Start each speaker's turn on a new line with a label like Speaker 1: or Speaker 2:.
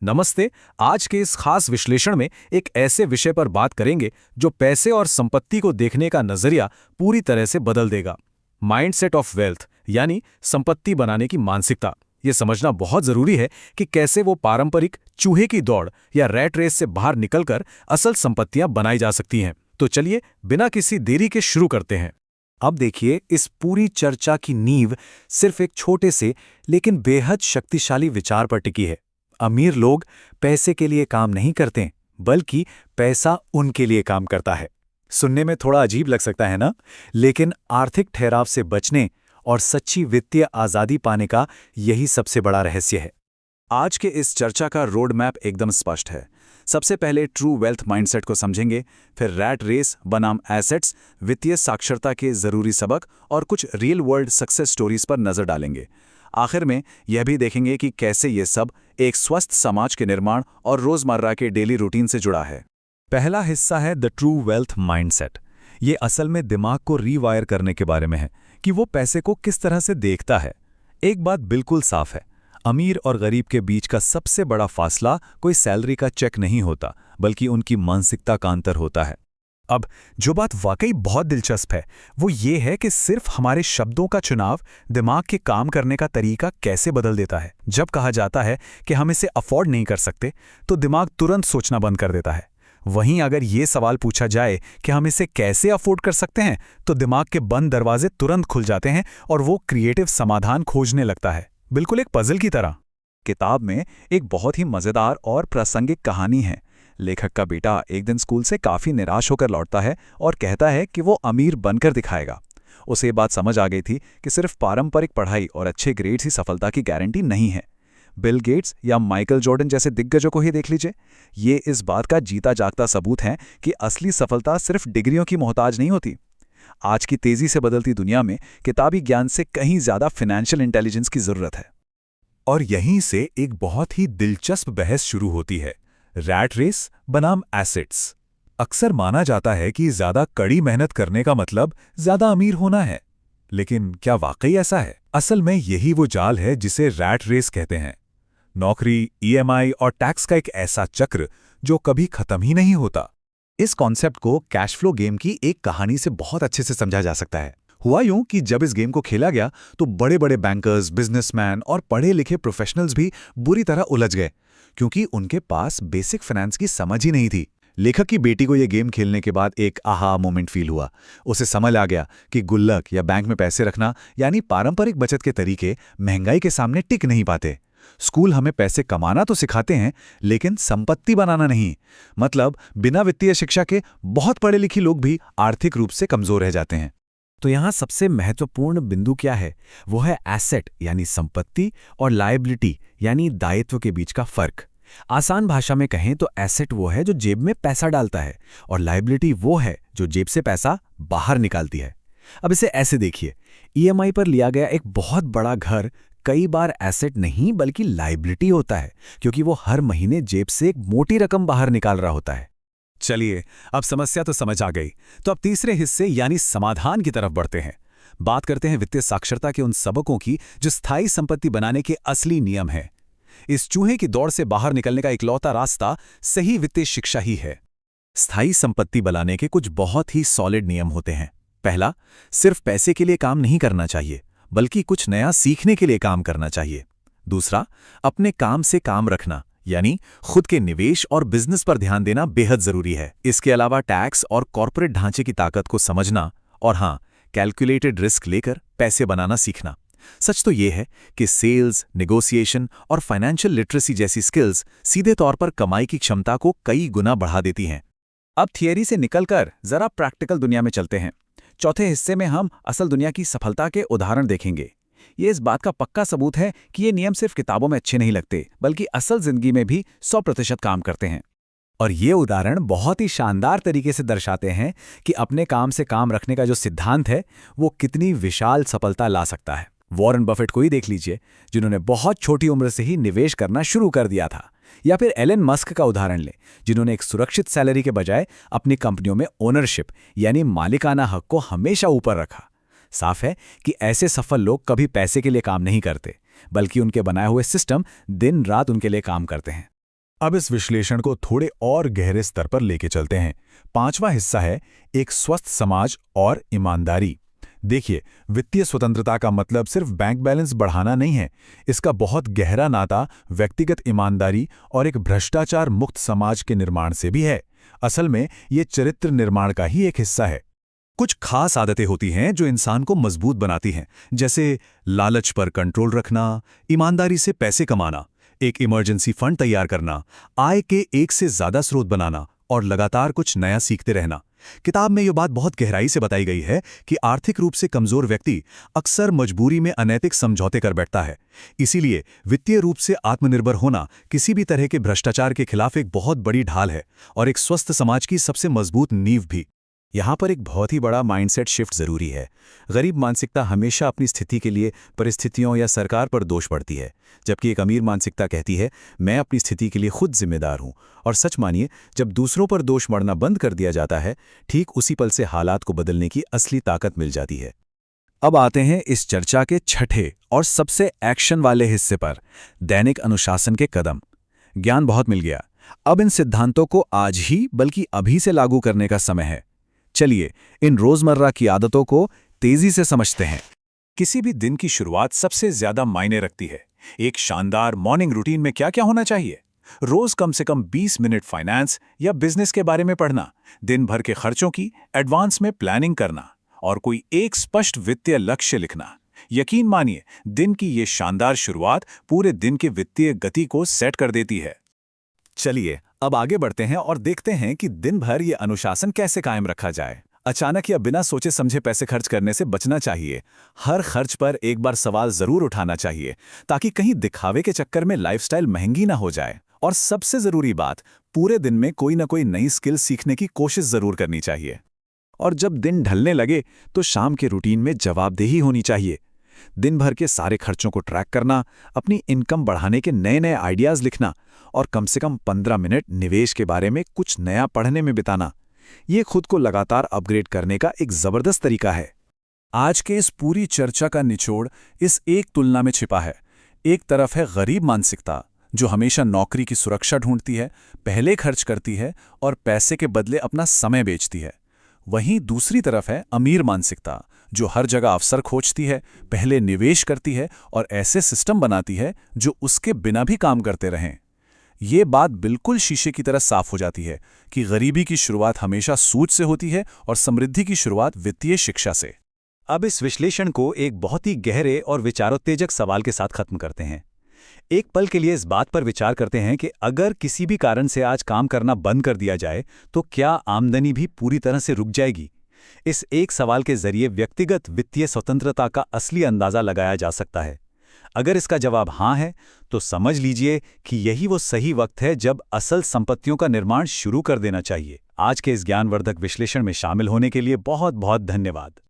Speaker 1: नमस्ते। आज के इस खास विश्लेषण में एक ऐसे विषय पर बात करेंगे जो पैसे और संपत्ति को देखने का नजरिया पूरी तरह से बदल देगा। माइंडसेट ऑफ वेल्थ, यानी संपत्ति बनाने की मानसिकता। ये समझना बहुत जरूरी है कि कैसे वो पारंपरिक चूहे की दौड़ या रैट रेस से बाहर निकलकर असल संपत्तियां बनाई जा सकती हैं। तो चलिए बिना किसी देरी के शुरू करते हैं। अब देखिए, इस पूरी चर्चा की नींव सिर्फ एक छोटे से लेकिन बेहद शक्तिशाली विचार पर टिकी है। अमीर लोग पैसे के लिए काम नहीं करते, बल्कि पैसा उनके लिए काम करता है। सुनने में थोड़ा अजीब लग सकता है ना, लेकिन आर्थिक ठहराव से बचने और सच्ची वित्तीय आज़ादी पाने का यही सबसे बड़ा रहस्य है। आज के इस चर्चा का रोड मैप एकदम स्पष्ट है। सबसे पहले ट्रू वेल्थ माइंडसेट को समझेंगे, फिर रैट रेस बनाम एसेट्स, वित्तीय साक्षरता के ज़रूरी सबक और कुछ रियल वर्ल्ड सक्सेस स्टोरीज पर नज़र डालेंगे। आखिर में यह भी देखेंगे कि कैसे ये सब एक स्वस्थ समाज के निर्माण और रोजमर्रा के डेली रूटीन से जुड़ा है।
Speaker 2: पहला हिस्सा है द ट्रू वेल्थ माइंडसेट। ये असल में दिमाग को रीवायर करने के बारे में है कि वो पैसे को किस तरह से देखता है। एक बात बिल्कुल साफ है, अमीर और गरीब के बीच का सबसे बड़ा फासला कोई सैलरी का चेक नहीं होता, बल्कि उनकी मानसिकता का अंतर होता है। अब जो बात वाकई बहुत दिलचस्प है वो ये है कि सिर्फ हमारे शब्दों का चुनाव दिमाग के काम करने का तरीका कैसे बदल देता है। जब कहा जाता है कि हम इसे अफोर्ड नहीं कर सकते, तो दिमाग तुरंत सोचना बंद कर देता है। वहीं अगर ये सवाल पूछा जाए कि हम इसे कैसे अफोर्ड कर सकते हैं, तो दिमाग के बंद दरवाजे तुरंत खुल जाते हैं और वो क्रिएटिव समाधान खोजने लगता है, बिल्कुल एक पजल की तरह।
Speaker 3: किताब में एक बहुत ही मज़ेदार और प्रासंगिक कहानी है। लेखक का बेटा एक दिन स्कूल से काफ़ी निराश होकर लौटता है और कहता है कि वो अमीर बनकर दिखाएगा। उसे ये बात समझ आ गई थी कि सिर्फ पारंपरिक पढ़ाई और अच्छे ग्रेड्स ही सफलता की गारंटी नहीं है। बिल गेट्स या माइकल जॉर्डन जैसे दिग्गजों को ही देख लीजिए, ये इस बात का जीता जागता सबूत है कि असली सफलता सिर्फ डिग्रियों की मोहताज नहीं होती। आज की तेज़ी से बदलती दुनिया में किताबी ज्ञान से कहीं ज़्यादा फाइनेंशियल इंटेलिजेंस की ज़रूरत है।
Speaker 2: और यहीं से एक बहुत ही दिलचस्प बहस शुरू होती है, रैट रेस बनाम एसेट्स। अक्सर माना जाता है कि ज्यादा कड़ी मेहनत करने का मतलब ज्यादा अमीर होना है, लेकिन क्या वाकई ऐसा है? असल में यही वो जाल है जिसे रैट रेस कहते हैं। नौकरी, ईएमआई और टैक्स का एक ऐसा चक्र जो कभी खत्म ही नहीं होता।
Speaker 4: इस कॉन्सेप्ट को कैश फ्लो गेम की एक कहानी से बहुत अच्छे से समझा जा सकता है। हुआ यूं कि जब इस गेम को खेला गया तो बड़े बड़े बैंकर्स, बिजनेसमैन और पढ़े लिखे प्रोफेशनल्स भी बुरी तरह उलझ गए, क्योंकि उनके पास बेसिक फाइनेंस की समझ ही नहीं थी। लेखक की बेटी को यह गेम खेलने के बाद एक आहा मोमेंट फील हुआ। उसे समझ आ गया कि गुल्लक या बैंक में पैसे रखना यानी पारंपरिक बचत के तरीके महंगाई के सामने टिक नहीं पाते। स्कूल हमें पैसे कमाना तो सिखाते हैं, लेकिन संपत्ति बनाना नहीं। मतलब बिना वित्तीय शिक्षा के बहुत पढ़े लिखे लोग भी आर्थिक रूप से कमजोर रह जाते हैं।
Speaker 1: तो यहाँ सबसे महत्वपूर्ण बिंदु क्या है? वो है एसेट यानी संपत्ति और लायबिलिटी यानी दायित्व के बीच का फर्क। आसान भाषा में कहें तो एसेट वो है जो जेब में पैसा डालता है और लायबिलिटी वो है जो जेब से पैसा बाहर निकालती है। अब इसे ऐसे देखिए, ईएमआई पर लिया गया एक बहुत बड़ा घर कई बार एसेट नहीं बल्कि लायबिलिटी होता है, क्योंकि वो हर महीने जेब से एक मोटी रकम बाहर निकाल रहा होता है।
Speaker 2: चलिए, अब समस्या तो समझ आ गई, तो अब तीसरे हिस्से यानी समाधान की तरफ बढ़ते हैं। बात करते हैं वित्तीय साक्षरता के उन सबकों की जो स्थायी संपत्ति बनाने के असली नियम हैं। इस चूहे की दौड़ से बाहर निकलने का इकलौता रास्ता सही वित्तीय शिक्षा ही है।
Speaker 1: स्थायी संपत्ति बनाने के कुछ बहुत ही सॉलिड नियम होते हैं। पहला, सिर्फ पैसे के लिए काम नहीं करना चाहिए, बल्कि कुछ नया सीखने के लिए काम करना चाहिए। दूसरा, अपने काम से काम रखना, यानी खुद के निवेश और बिजनेस पर ध्यान देना बेहद जरूरी है। इसके अलावा टैक्स और कॉर्पोरेट ढांचे की ताकत को समझना और हाँ, कैलकुलेटेड रिस्क लेकर पैसे बनाना सीखना। सच तो ये है कि सेल्स, नेगोशिएशन और फाइनेंशियल लिटरेसी जैसी स्किल्स सीधे तौर पर कमाई की क्षमता को कई गुना बढ़ा देती हैं।
Speaker 3: अब थियरी से निकलकर जरा प्रैक्टिकल दुनिया में चलते हैं। चौथे हिस्से में हम असल दुनिया की सफलता के उदाहरण देखेंगे। ये इस बात का पक्का सबूत है कि ये नियम सिर्फ किताबों में अच्छे नहीं लगते, बल्कि असल जिंदगी में भी 100% काम करते हैं।
Speaker 1: और ये उदाहरण बहुत ही शानदार तरीके से दर्शाते हैं कि अपने काम से काम रखने का जो सिद्धांत है वो कितनी विशाल सफलता ला सकता है। वॉरेन बफेट को ही देख लीजिए, जिन्होंने बहुत छोटी उम्र से ही निवेश करना शुरू कर दिया था। या फिर एलन मस्क का उदाहरण लें, जिन्होंने एक सुरक्षित सैलरी के बजाय अपनी कंपनियों में ओनरशिप यानी मालिकाना हक को हमेशा ऊपर रखा। साफ है कि ऐसे सफल लोग कभी पैसे के लिए काम नहीं करते, बल्कि उनके बनाए हुए सिस्टम दिन रात उनके लिए काम करते हैं।
Speaker 2: अब इस विश्लेषण को थोड़े और गहरे स्तर पर लेके चलते हैं। 5वां हिस्सा है एक स्वस्थ समाज और ईमानदारी। देखिए, वित्तीय स्वतंत्रता का मतलब सिर्फ बैंक बैलेंस बढ़ाना नहीं है। इसका बहुत गहरा नाता व्यक्तिगत ईमानदारी और एक भ्रष्टाचार मुक्त समाज के निर्माण से भी है। असल में ये चरित्र निर्माण का ही एक हिस्सा है। कुछ खास आदतें होती हैं जो इंसान को मजबूत बनाती हैं, जैसे लालच पर कंट्रोल रखना, ईमानदारी से पैसे कमाना, एक इमरजेंसी फंड तैयार करना, आय के एक से ज्यादा स्रोत बनाना और लगातार कुछ नया सीखते रहना। किताब में यह बात बहुत गहराई से बताई गई है कि आर्थिक रूप से कमजोर व्यक्ति अक्सर मजबूरी में अनैतिक समझौते कर बैठता है। इसीलिए वित्तीय रूप से आत्मनिर्भर होना किसी भी तरह के भ्रष्टाचार के खिलाफ एक बहुत बड़ी ढाल है और एक स्वस्थ समाज की सबसे मजबूत नींव भी। यहाँ पर एक बहुत ही बड़ा माइंडसेट शिफ्ट जरूरी है। गरीब मानसिकता हमेशा अपनी स्थिति के लिए परिस्थितियों या सरकार पर दोष पड़ती है, जबकि एक अमीर मानसिकता कहती है मैं अपनी स्थिति के लिए खुद जिम्मेदार हूँ। और सच मानिए, जब दूसरों पर दोष मढ़ना बंद कर दिया जाता है, ठीक उसी पल से हालात को बदलने की असली ताकत मिल जाती है। अब आते हैं इस चर्चा के छठे और सबसे एक्शन वाले हिस्से पर, दैनिक अनुशासन के कदम। ज्ञान बहुत मिल गया, अब इन सिद्धांतों को आज ही बल्कि अभी से लागू करने का समय है। चलिए इन रोजमर्रा की आदतों को तेजी से समझते हैं। किसी भी दिन की शुरुआत सबसे ज्यादा मायने रखती है। एक शानदार मॉर्निंग रूटीन में क्या क्या होना चाहिए? रोज कम से कम 20 मिनट फाइनेंस या बिजनेस के बारे में पढ़ना, दिन भर के खर्चों की एडवांस में प्लानिंग करना और कोई एक स्पष्ट वित्तीय लक्ष्य लिखना। यकीन मानिए, दिन की ये शानदार शुरुआत पूरे दिन के वित्तीय गति को सेट कर देती है। चलिए अब आगे बढ़ते हैं और देखते हैं कि दिन भर ये अनुशासन कैसे कायम रखा जाए। अचानक या बिना सोचे समझे पैसे खर्च करने से बचना चाहिए। हर खर्च पर एक बार सवाल जरूर उठाना चाहिए, ताकि कहीं दिखावे के चक्कर में लाइफस्टाइल महंगी ना हो जाए। और सबसे जरूरी बात, पूरे दिन में कोई ना कोई नई स्किल सीखने की कोशिश जरूर करनी चाहिए। और जब दिन ढलने लगे तो शाम के रूटीन में जवाबदेही होनी चाहिए। दिन भर के सारे खर्चों को ट्रैक करना, अपनी इनकम बढ़ाने के नए नए आइडियाज लिखना और कम से कम 15 मिनट निवेश के बारे में कुछ नया पढ़ने में बिताना, ये खुद को लगातार अपग्रेड करने का एक जबरदस्त तरीका है। आज के इस पूरी चर्चा का निचोड़ इस एक तुलना में छिपा है। एक तरफ है गरीब मानसिकता, जो हमेशा नौकरी की सुरक्षा ढूंढती है, पहले खर्च करती है और पैसे के बदले अपना समय बेचती है। वहीं दूसरी तरफ है अमीर मानसिकता, जो हर जगह अवसर खोजती है, पहले निवेश करती है और ऐसे सिस्टम बनाती है जो उसके बिना भी काम करते रहें। ये बात बिल्कुल शीशे की तरह साफ हो जाती है कि गरीबी की शुरुआत हमेशा सूझ से होती है और समृद्धि की शुरुआत वित्तीय शिक्षा से। अब इस विश्लेषण को एक बहुत ही गहरे और विचारोत्तेजक सवाल के साथ खत्म करते हैं। एक पल के लिए इस बात पर विचार करते हैं कि अगर किसी भी कारण से आज काम करना बंद कर दिया जाए तो क्या आमदनी भी पूरी तरह से रुक जाएगी? इस एक सवाल के जरिए व्यक्तिगत वित्तीय स्वतंत्रता का असली अंदाजा लगाया जा सकता है। अगर इसका जवाब हाँ है, तो समझ लीजिए कि यही वो सही वक्त है जब असल संपत्तियों का निर्माण शुरू कर देना चाहिए। आज के इस ज्ञानवर्धक विश्लेषण में शामिल होने के लिए बहुत बहुत धन्यवाद।